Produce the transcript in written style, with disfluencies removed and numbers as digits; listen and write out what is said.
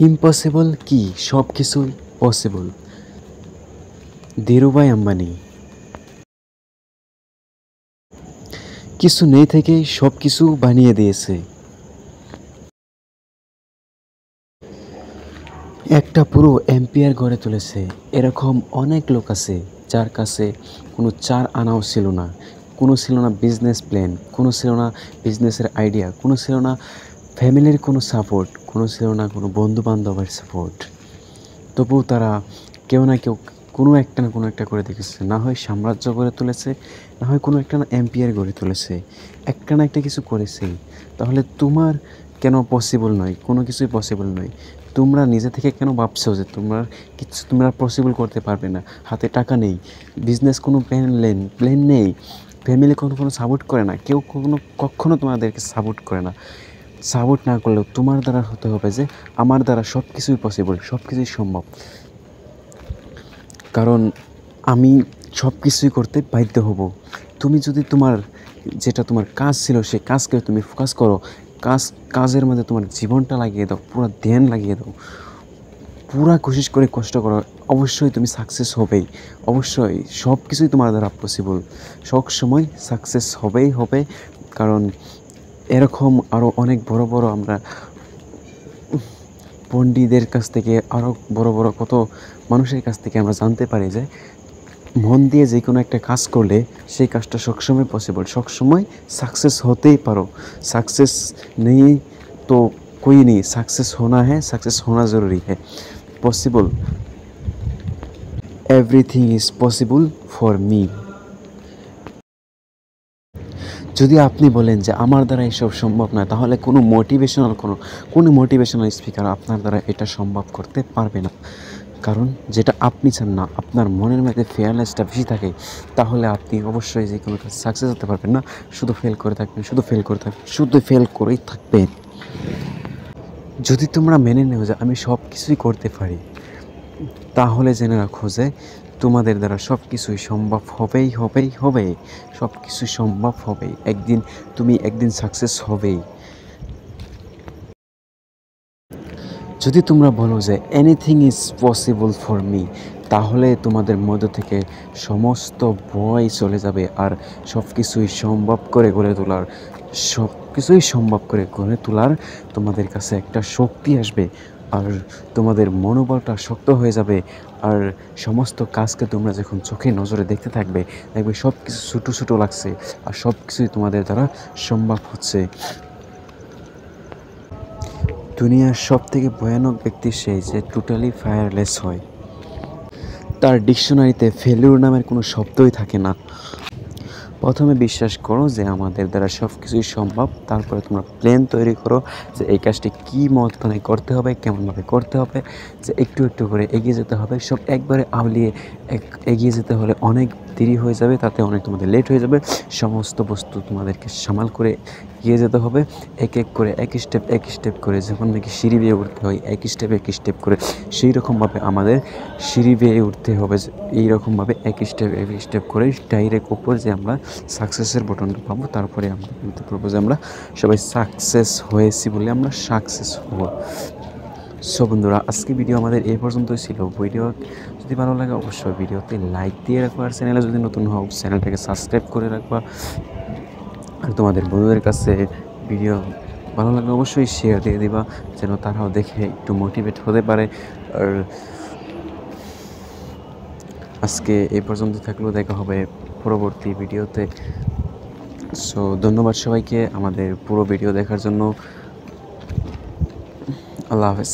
Impossible কি সব কিছুই পসিবল। ধীরুভাই আম্বানি। কিছু নেই থেকে সব কিছু বানিয়ে দিয়েছে। একটা পুরো এম্পিয়ার গড়ে তুলেছে। এরকম অনেক লোক আছে যার কাছে কোনো 4 আনাও ছিল না, কোনো ছিল না বিজনেস প্ল্যান, কোনো ছিল না বিজনেসের আইডিয়া, কোনো ছিল না ফ্যামিলির কোনো সাপোর্ট, কোনো ছিল না কোনো বন্ধু বান্ধবের সাপোর্ট। তবুও তারা কেউ না কেউ কোনো একটা না কোনো একটা করে দেখেছে। না হয় সাম্রাজ্য গড়ে তুলেছে, না হয় কোনো একটা না এম্পিয়ার গড়ে তুলেছে, একটা না একটা কিছু করেছেই। তাহলে তোমার কেন পসিবল নয়? কোনো কিছুই পসিবল নয়। তোমরা নিজে থেকে কেন ভাবছো যে তোমরা পসিবল করতে পারবে না? হাতে টাকা নেই, বিজনেস কোনো প্ল্যান নেই, ফ্যামিলি কোনো সাপোর্ট করে না, কেউ কখনো তোমাদেরকে সাপোর্ট করে না। সাপোর্ট না করলেও তোমার দ্বারা হতে হবে যে আমার দ্বারা সব কিছুই পসিবল, সব কিছুই সম্ভব। কারণ আমি সব কিছুই করতে বাধ্য হব। তুমি যদি তোমার কাজ ছিল সেই কাজকে তুমি ফোকাস করো, কাজের মধ্যে তোমার জীবনটা লাগিয়ে দাও, পুরো ধ্যান লাগিয়ে দাও, পুরা কোশিশ করে কষ্ট করো, অবশ্যই তুমি সাকসেস হবেই। অবশ্যই সব কিছুই তোমার দ্বারা পসিবল, সব সময় সাকসেস হবেই হবে। কারণ এরকম আরও অনেক বড় বড় আমরা পণ্ডিতদের কাছ থেকে, আরও বড় বড় কত মানুষের কাছ থেকে আমরা জানতে পারি যে মন দিয়ে যে কোনো একটা কাজ করলে সেই কাজটা সবসময় পসিবল, সবসময় সাকসেস হতেই পারো। सक्सेस नहीं तो कोई नहीं, सक्सेस होना है, सक्सेस होना ज़रूरी है। Possible, everything is possible for me. যদি আপনি বলেন যে আমার দ্বারা এসব সম্ভব নয়, তাহলে কোনো মোটিভেশনাল স্পিকার আপনার দ্বারা এটা সম্ভব করতে পারবে না। কারণ যেটা আপনি চান না, আপনার মনের মধ্যে ফেয়ারনেসটা বেশি থাকে, তাহলে আপনি অবশ্যই যে কোনো কাজ সাকসেস হতে পারবেন না। শুধু ফেল করে থাকবেন, শুধু ফেল করেই থাকবেন। যদি তোমরা মেনে নেও যে আমি সব কিছুই করতে পারি, তাহলে জেনে রাখো যে তোমাদের দ্বারা সব কিছুই সম্ভব হবে। সব কিছু সম্ভব হবে। একদিন সাকসেস হবেই। যদি তোমরা বলো যে anything is possible for me, তাহলে তোমাদের মধ্য থেকে সমস্ত ভয় চলে যাবে, আর সব কিছুই সম্ভব করে গড়ে তোলার তোমাদের কাছে একটা শক্তি আসবে, আর তোমাদের মনোবলটা শক্ত হয়ে যাবে। আর সমস্ত কাজকে তোমরা যখন চোখে নজরে দেখতে থাকবে, দেখবে সব কিছু ছোটো ছোটো লাগছে, আর সব কিছুই তোমাদের দ্বারা সম্ভব হচ্ছে। দুনিয়ার সবথেকে ভয়ানক ব্যক্তি সেই যে টোটালি ফায়ারলেস হয়। তার ডিকশনারিতে ফেলিউর নামের কোনো শব্দই থাকে না। প্রথমে বিশ্বাস করো যে আমাদের দ্বারা সব কিছুই সম্ভব, তারপরে তোমরা প্ল্যান তৈরি করো যে এই কাজটি কী মতনে করতে হবে, কেমনভাবে করতে হবে, যে একটু একটু করে এগিয়ে যেতে হবে। সব একবারে আওলিয়ে এগিয়ে যেতে হলে অনেক দেরি হয়ে যাবে, তাতে অনেক তোমাদের লেট হয়ে যাবে। সমস্ত বস্তু তোমাদেরকে সামাল করে এগিয়ে যেতে হবে, এক স্টেপ করে যখন নাকি সিঁড়ি বেয়ে উঠতে হয়, এক স্টেপ করে সেই রকমভাবে আমাদের সিঁড়ি বেয়ে উঠতে হবে। এইরকমভাবে এক স্টেপ করে ডাইরেক্ট উপর যে আমরা সাকসেসের বটনটা পাবো, তারপরে আমরা বলতে পারবো যে আমরা সবাই সাকসেস হয়েছি বলে আমরা সাকসেস হব। সো বন্ধুরা, আজকে ভিডিও আমাদের এই পর্যন্তই ছিল। ভিডিও যদি ভালো লাগে অবশ্যই ভিডিওতে লাইক দিয়ে রাখবা, আর চ্যানেলে যদি নতুন হও চ্যানেলটাকে সাবস্ক্রাইব করে রাখবা, আর তোমাদের বন্ধুদের কাছে ভিডিও ভালো লাগলে অবশ্যই শেয়ার দিয়ে দিবা, যেন তারাও দেখে একটু মোটিভেট হতে পারে। আর আজকে এই পর্যন্ত থাকলেও দেখা হবে পরবর্তী ভিডিওতে। সো ধন্যবাদ সবাইকে আমাদের পুরো ভিডিও দেখার জন্য। আল্লাহ হাফেজ।